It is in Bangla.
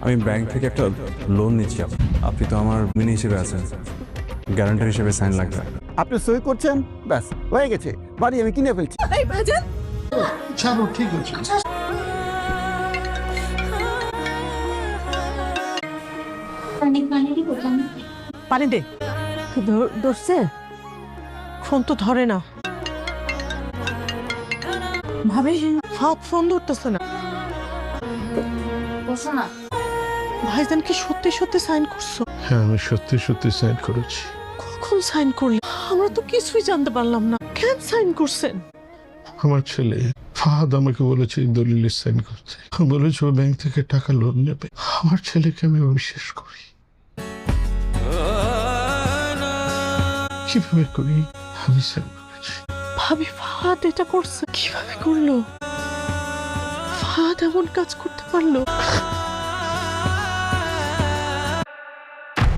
আমি ব্যাংক থেকে একটা লোন নিচ্ছি। আপনি তো আমার মিনি হিসেবে আছেন, গ্যারান্টার হিসেবে সাইন লাগবে। আপনি সই করছেন, ব্যাস হয়ে গেছে, বাড়ি আমি কিনে ফেলছি। এই ভাইজান, চলো ঠিক আছে। পানি দে। ধরছে, ফোন তো ধরে না। ভাবি ফোন ধরতেছে না। ভাইজান কি সত্যি সত্যি সাইন করছো? হ্যাঁ, আমি সত্যি সত্যি সাইন করেছি। কখন সাইন করলি? আমরা তো কিছুই জানতে পারলাম না। কেন সাইন করছেন? আমার ছেলে ফাহাদ আমাকে বলেছে এই দলিলে সাইন করতে। বলেছে ও ব্যাংক থেকে টাকা লোন নেবে। আমার ছেলেকে আমি বিশ্বাস করি। কিভাবে করি? আমি সাইন করেছি। ভাবি ফাহাদ এটা করছে? কিভাবে করলো? ফাহাদ এমন কাজ করতে পারলো?